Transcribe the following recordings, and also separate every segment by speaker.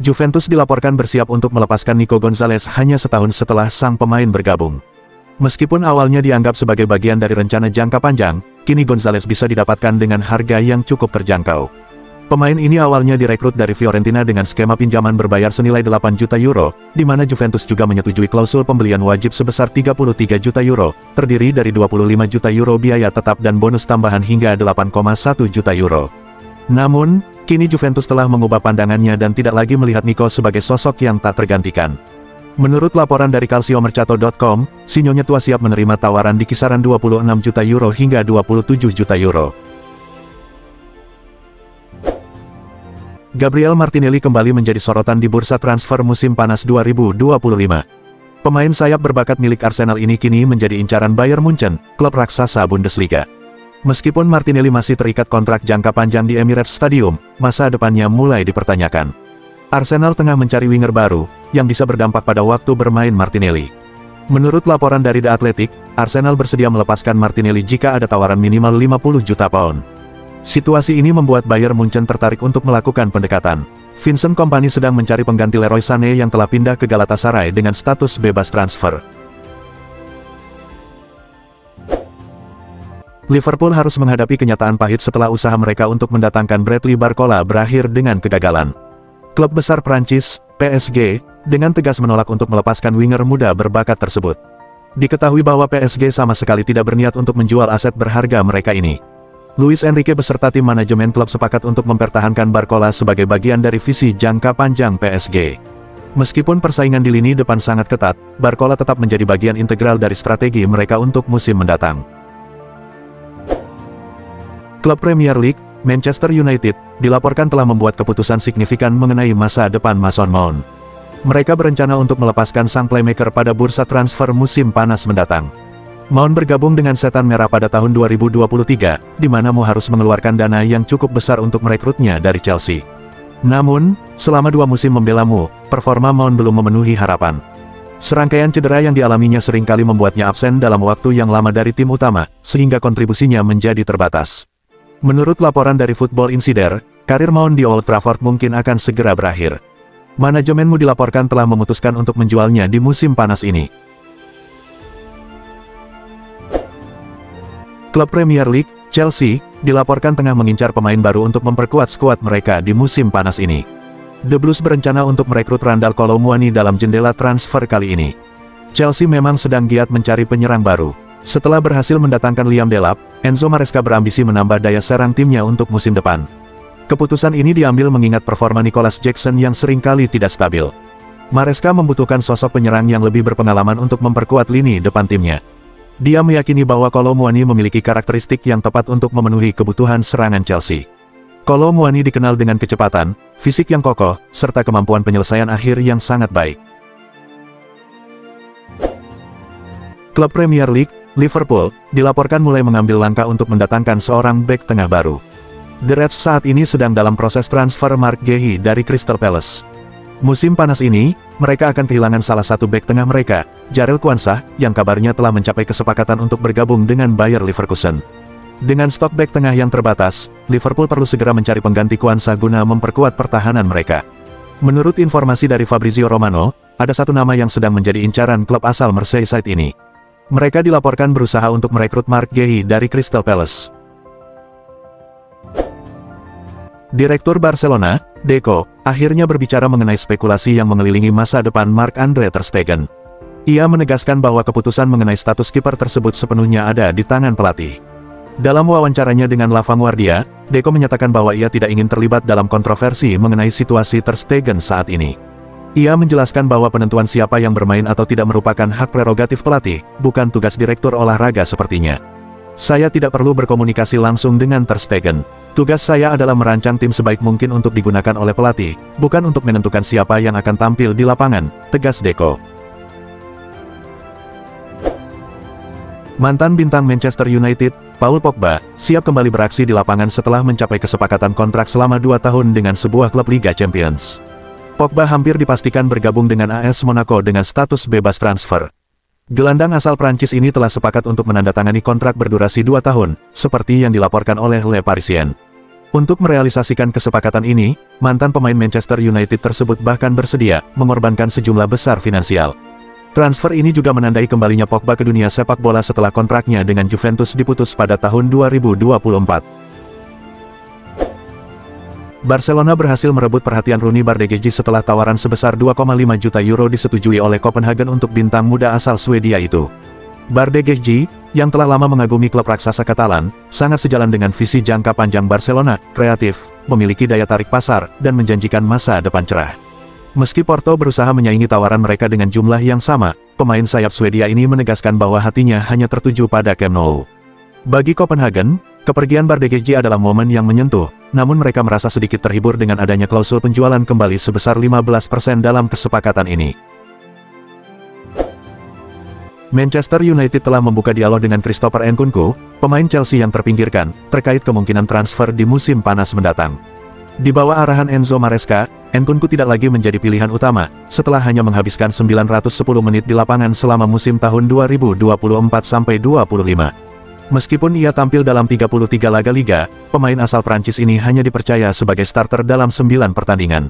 Speaker 1: Juventus dilaporkan bersiap untuk melepaskan Nico Gonzalez hanya setahun setelah sang pemain bergabung. Meskipun awalnya dianggap sebagai bagian dari rencana jangka panjang, kini Gonzalez bisa didapatkan dengan harga yang cukup terjangkau. Pemain ini awalnya direkrut dari Fiorentina dengan skema pinjaman berbayar senilai 8 juta euro, di mana Juventus juga menyetujui klausul pembelian wajib sebesar 33 juta euro, terdiri dari 25 juta euro biaya tetap dan bonus tambahan hingga 8,1 juta euro. Namun, kini Juventus telah mengubah pandangannya dan tidak lagi melihat Nico sebagai sosok yang tak tergantikan. Menurut laporan dari calciomercato.com, si Nyonya tua siap menerima tawaran di kisaran 26 juta euro hingga 27 juta euro. Gabriel Martinelli kembali menjadi sorotan di bursa transfer musim panas 2025. Pemain sayap berbakat milik Arsenal ini kini menjadi incaran Bayern Munchen, klub raksasa Bundesliga. Meskipun Martinelli masih terikat kontrak jangka panjang di Emirates Stadium, masa depannya mulai dipertanyakan. Arsenal tengah mencari winger baru, yang bisa berdampak pada waktu bermain Martinelli. Menurut laporan dari The Athletic, Arsenal bersedia melepaskan Martinelli jika ada tawaran minimal 50 juta pound. Situasi ini membuat Bayern Munchen tertarik untuk melakukan pendekatan. Vincent Kompany sedang mencari pengganti Leroy Sané yang telah pindah ke Galatasaray dengan status bebas transfer. Liverpool harus menghadapi kenyataan pahit setelah usaha mereka untuk mendatangkan Bradley Barcola berakhir dengan kegagalan. Klub besar Prancis, PSG, dengan tegas menolak untuk melepaskan winger muda berbakat tersebut. Diketahui bahwa PSG sama sekali tidak berniat untuk menjual aset berharga mereka ini. Luis Enrique beserta tim manajemen klub sepakat untuk mempertahankan Barcola sebagai bagian dari visi jangka panjang PSG. Meskipun persaingan di lini depan sangat ketat, Barcola tetap menjadi bagian integral dari strategi mereka untuk musim mendatang. Klub Premier League, Manchester United, dilaporkan telah membuat keputusan signifikan mengenai masa depan Mason Mount. Mereka berencana untuk melepaskan sang playmaker pada bursa transfer musim panas mendatang. Mount bergabung dengan Setan Merah pada tahun 2023, di mana Mo harus mengeluarkan dana yang cukup besar untuk merekrutnya dari Chelsea. Namun, selama 2 musim membela Mo, performa Mount belum memenuhi harapan. Serangkaian cedera yang dialaminya seringkali membuatnya absen dalam waktu yang lama dari tim utama, sehingga kontribusinya menjadi terbatas. Menurut laporan dari Football Insider, karir Mount di Old Trafford mungkin akan segera berakhir. Manajemen Mo dilaporkan telah memutuskan untuk menjualnya di musim panas ini. Klub Premier League, Chelsea, dilaporkan tengah mengincar pemain baru untuk memperkuat skuad mereka di musim panas ini. The Blues berencana untuk merekrut Randal Kolo Muani dalam jendela transfer kali ini. Chelsea memang sedang giat mencari penyerang baru. Setelah berhasil mendatangkan Liam Delap, Enzo Maresca berambisi menambah daya serang timnya untuk musim depan. Keputusan ini diambil mengingat performa Nicholas Jackson yang seringkali tidak stabil. Maresca membutuhkan sosok penyerang yang lebih berpengalaman untuk memperkuat lini depan timnya. Dia meyakini bahwa Kolo Muani memiliki karakteristik yang tepat untuk memenuhi kebutuhan serangan Chelsea. Kolo Muani dikenal dengan kecepatan, fisik yang kokoh, serta kemampuan penyelesaian akhir yang sangat baik. Klub Premier League, Liverpool, dilaporkan mulai mengambil langkah untuk mendatangkan seorang bek tengah baru. The Reds saat ini sedang dalam proses transfer Mark Guehi dari Crystal Palace. Musim panas ini, mereka akan kehilangan salah satu bek tengah mereka, Jarell Quansah, yang kabarnya telah mencapai kesepakatan untuk bergabung dengan Bayer Leverkusen. Dengan stok bek tengah yang terbatas, Liverpool perlu segera mencari pengganti Quansah guna memperkuat pertahanan mereka. Menurut informasi dari Fabrizio Romano, ada satu nama yang sedang menjadi incaran klub asal Merseyside ini. Mereka dilaporkan berusaha untuk merekrut Mark Guehi dari Crystal Palace. Direktur Barcelona, Deco, akhirnya berbicara mengenai spekulasi yang mengelilingi masa depan Marc-Andre ter Stegen. Ia menegaskan bahwa keputusan mengenai status kiper tersebut sepenuhnya ada di tangan pelatih. Dalam wawancaranya dengan La Vanguardia, Deco menyatakan bahwa ia tidak ingin terlibat dalam kontroversi mengenai situasi ter Stegen saat ini. Ia menjelaskan bahwa penentuan siapa yang bermain atau tidak merupakan hak prerogatif pelatih, bukan tugas direktur olahraga sepertinya. Saya tidak perlu berkomunikasi langsung dengan ter Stegen. Tugas saya adalah merancang tim sebaik mungkin untuk digunakan oleh pelatih, bukan untuk menentukan siapa yang akan tampil di lapangan, tegas Deco. Mantan bintang Manchester United, Paul Pogba, siap kembali beraksi di lapangan setelah mencapai kesepakatan kontrak selama 2 tahun dengan sebuah klub Liga Champions. Pogba hampir dipastikan bergabung dengan AS Monaco dengan status bebas transfer. Gelandang asal Prancis ini telah sepakat untuk menandatangani kontrak berdurasi 2 tahun, seperti yang dilaporkan oleh Le Parisien. Untuk merealisasikan kesepakatan ini, mantan pemain Manchester United tersebut bahkan bersedia mengorbankan sejumlah besar finansial. Transfer ini juga menandai kembalinya Pogba ke dunia sepak bola setelah kontraknya dengan Juventus diputus pada tahun 2024. Barcelona berhasil merebut perhatian Rooney Bardghji setelah tawaran sebesar 2,5 juta euro disetujui oleh Copenhagen untuk bintang muda asal Swedia itu. Bardghji, yang telah lama mengagumi klub raksasa Katalan, sangat sejalan dengan visi jangka panjang Barcelona, kreatif, memiliki daya tarik pasar, dan menjanjikan masa depan cerah. Meski Porto berusaha menyaingi tawaran mereka dengan jumlah yang sama, pemain sayap Swedia ini menegaskan bahwa hatinya hanya tertuju pada Camp Nou. Bagi Copenhagen, kepergian Bardghji adalah momen yang menyentuh, namun mereka merasa sedikit terhibur dengan adanya klausul penjualan kembali sebesar 15% dalam kesepakatan ini. Manchester United telah membuka dialog dengan Christopher Nkunku, pemain Chelsea yang terpinggirkan, terkait kemungkinan transfer di musim panas mendatang. Di bawah arahan Enzo Maresca, Nkunku tidak lagi menjadi pilihan utama, setelah hanya menghabiskan 910 menit di lapangan selama musim tahun 2024-25. Meskipun ia tampil dalam 33 laga liga, pemain asal Prancis ini hanya dipercaya sebagai starter dalam 9 pertandingan.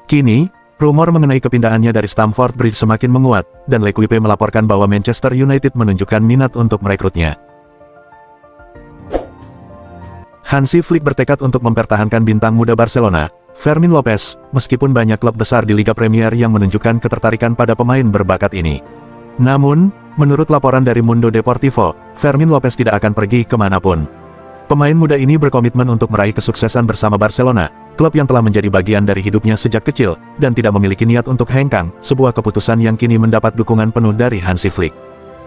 Speaker 1: Kini, rumor mengenai kepindahannya dari Stamford Bridge semakin menguat, dan L'Equipe melaporkan bahwa Manchester United menunjukkan minat untuk merekrutnya. Hansi Flick bertekad untuk mempertahankan bintang muda Barcelona, Fermín López, meskipun banyak klub besar di Liga Premier yang menunjukkan ketertarikan pada pemain berbakat ini. Namun, menurut laporan dari Mundo Deportivo, Fermín López tidak akan pergi kemanapun. Pemain muda ini berkomitmen untuk meraih kesuksesan bersama Barcelona, klub yang telah menjadi bagian dari hidupnya sejak kecil, dan tidak memiliki niat untuk hengkang, sebuah keputusan yang kini mendapat dukungan penuh dari Hansi Flick.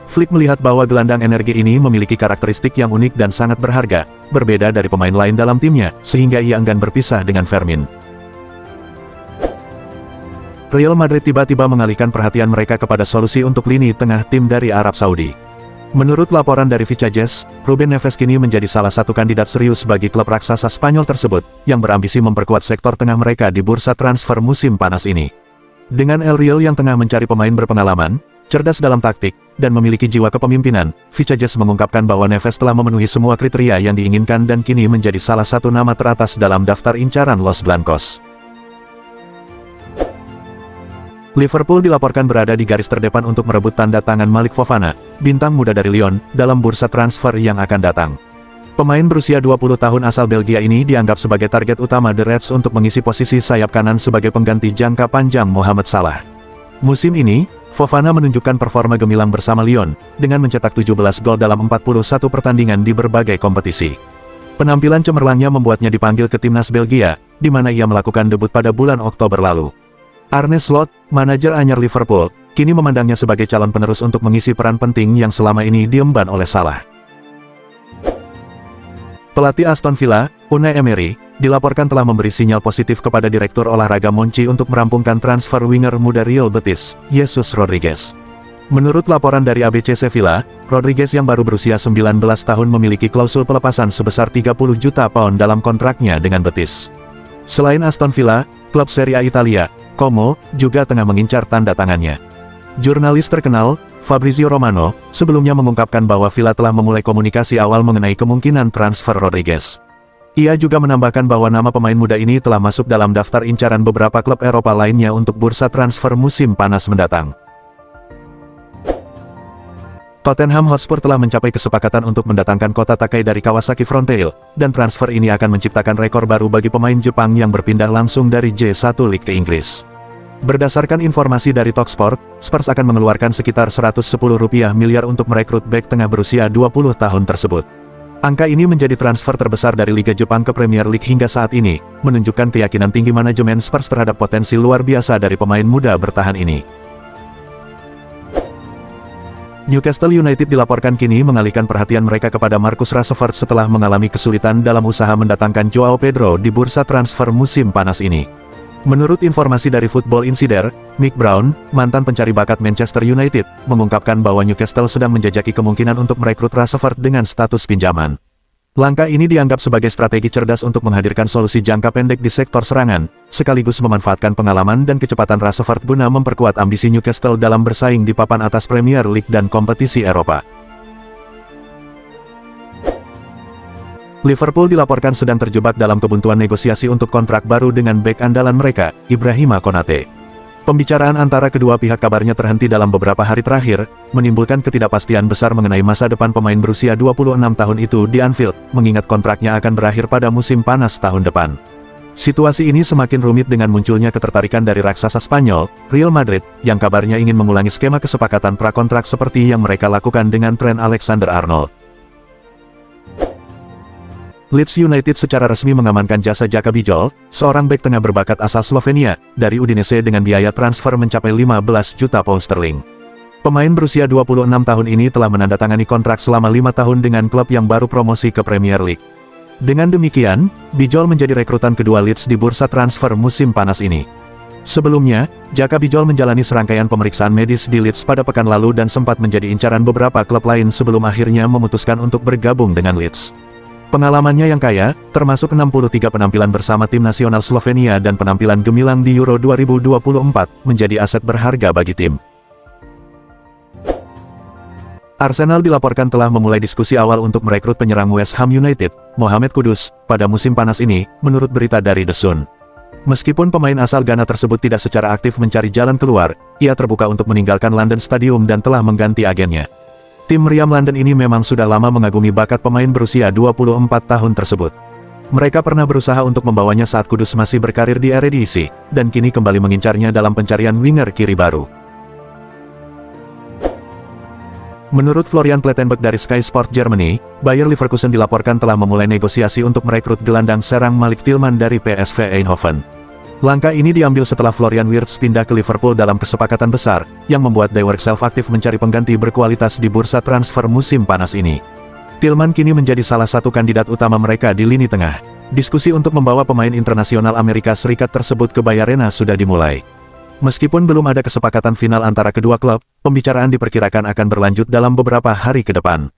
Speaker 1: Flick melihat bahwa gelandang energi ini memiliki karakteristik yang unik dan sangat berharga, berbeda dari pemain lain dalam timnya, sehingga ia enggan berpisah dengan Fermín. Real Madrid tiba-tiba mengalihkan perhatian mereka kepada solusi untuk lini tengah tim dari Arab Saudi. Menurut laporan dari Vichajes, Ruben Neves kini menjadi salah satu kandidat serius bagi klub raksasa Spanyol tersebut, yang berambisi memperkuat sektor tengah mereka di bursa transfer musim panas ini. Dengan El Real yang tengah mencari pemain berpengalaman, cerdas dalam taktik, dan memiliki jiwa kepemimpinan, Vichajes mengungkapkan bahwa Neves telah memenuhi semua kriteria yang diinginkan dan kini menjadi salah satu nama teratas dalam daftar incaran Los Blancos. Liverpool dilaporkan berada di garis terdepan untuk merebut tanda tangan Malik Fofana, bintang muda dari Lyon, dalam bursa transfer yang akan datang. Pemain berusia 20 tahun asal Belgia ini dianggap sebagai target utama The Reds untuk mengisi posisi sayap kanan sebagai pengganti jangka panjang Mohamed Salah. Musim ini, Fofana menunjukkan performa gemilang bersama Lyon, dengan mencetak 17 gol dalam 41 pertandingan di berbagai kompetisi. Penampilan cemerlangnya membuatnya dipanggil ke timnas Belgia, di mana ia melakukan debut pada bulan Oktober lalu. Arne Slot, manajer anyar Liverpool, kini memandangnya sebagai calon penerus untuk mengisi peran penting yang selama ini diemban oleh Salah. Pelatih Aston Villa, Unai Emery, dilaporkan telah memberi sinyal positif kepada Direktur Olahraga Monchi untuk merampungkan transfer winger muda Real Betis, Jesus Rodriguez. Menurut laporan dari ABC Sevilla, Rodriguez yang baru berusia 19 tahun memiliki klausul pelepasan sebesar 30 juta pound dalam kontraknya dengan Betis. Selain Aston Villa, klub Serie A Italia, Como, juga tengah mengincar tanda tangannya. Jurnalis terkenal, Fabrizio Romano, sebelumnya mengungkapkan bahwa Villa telah memulai komunikasi awal mengenai kemungkinan transfer Rodriguez. Ia juga menambahkan bahwa nama pemain muda ini telah masuk dalam daftar incaran beberapa klub Eropa lainnya untuk bursa transfer musim panas mendatang. Tottenham Hotspur telah mencapai kesepakatan untuk mendatangkan Kota Takai dari Kawasaki Frontale, dan transfer ini akan menciptakan rekor baru bagi pemain Jepang yang berpindah langsung dari J1 League ke Inggris. Berdasarkan informasi dari Talksport, Spurs akan mengeluarkan sekitar Rp110 miliar untuk merekrut bek tengah berusia 20 tahun tersebut. Angka ini menjadi transfer terbesar dari Liga Jepang ke Premier League hingga saat ini, menunjukkan keyakinan tinggi manajemen Spurs terhadap potensi luar biasa dari pemain muda bertahan ini. Newcastle United dilaporkan kini mengalihkan perhatian mereka kepada Marcus Rashford setelah mengalami kesulitan dalam usaha mendatangkan Joao Pedro di bursa transfer musim panas ini. Menurut informasi dari Football Insider, Mick Brown, mantan pencari bakat Manchester United, mengungkapkan bahwa Newcastle sedang menjajaki kemungkinan untuk merekrut Rashford dengan status pinjaman. Langkah ini dianggap sebagai strategi cerdas untuk menghadirkan solusi jangka pendek di sektor serangan, sekaligus memanfaatkan pengalaman dan kecepatan Rashford guna memperkuat ambisi Newcastle dalam bersaing di papan atas Premier League dan kompetisi Eropa. Liverpool dilaporkan sedang terjebak dalam kebuntuan negosiasi untuk kontrak baru dengan bek andalan mereka, Ibrahima Konate. Pembicaraan antara kedua pihak kabarnya terhenti dalam beberapa hari terakhir, menimbulkan ketidakpastian besar mengenai masa depan pemain berusia 26 tahun itu di Anfield, mengingat kontraknya akan berakhir pada musim panas tahun depan. Situasi ini semakin rumit dengan munculnya ketertarikan dari raksasa Spanyol, Real Madrid, yang kabarnya ingin mengulangi skema kesepakatan prakontrak seperti yang mereka lakukan dengan Trent Alexander-Arnold. Leeds United secara resmi mengamankan jasa Jaka Bijol, seorang bek tengah berbakat asal Slovenia, dari Udinese dengan biaya transfer mencapai 15 juta pound sterling. Pemain berusia 26 tahun ini telah menandatangani kontrak selama 5 tahun dengan klub yang baru promosi ke Premier League. Dengan demikian, Bijol menjadi rekrutan kedua Leeds di bursa transfer musim panas ini. Sebelumnya, Jaka Bijol menjalani serangkaian pemeriksaan medis di Leeds pada pekan lalu dan sempat menjadi incaran beberapa klub lain sebelum akhirnya memutuskan untuk bergabung dengan Leeds. Pengalamannya yang kaya, termasuk 63 penampilan bersama tim nasional Slovenia dan penampilan gemilang di Euro 2024, menjadi aset berharga bagi tim. Arsenal dilaporkan telah memulai diskusi awal untuk merekrut penyerang West Ham United, Mohamed Kudus, pada musim panas ini, menurut berita dari The Sun. Meskipun pemain asal Ghana tersebut tidak secara aktif mencari jalan keluar, ia terbuka untuk meninggalkan London Stadium dan telah mengganti agennya. Tim meriam London ini memang sudah lama mengagumi bakat pemain berusia 24 tahun tersebut. Mereka pernah berusaha untuk membawanya saat Kudus masih berkarir di Eredivisie, dan kini kembali mengincarnya dalam pencarian winger kiri baru. Menurut Florian Plettenberg dari Sky Sport Germany, Bayer Leverkusen dilaporkan telah memulai negosiasi untuk merekrut gelandang serang Malik Tillman dari PSV Eindhoven. Langkah ini diambil setelah Florian Wirtz pindah ke Liverpool dalam kesepakatan besar, yang membuat Die Werkself aktif mencari pengganti berkualitas di bursa transfer musim panas ini. Tillman kini menjadi salah satu kandidat utama mereka di lini tengah. Diskusi untuk membawa pemain internasional Amerika Serikat tersebut ke Bayarena sudah dimulai. Meskipun belum ada kesepakatan final antara kedua klub, pembicaraan diperkirakan akan berlanjut dalam beberapa hari ke depan.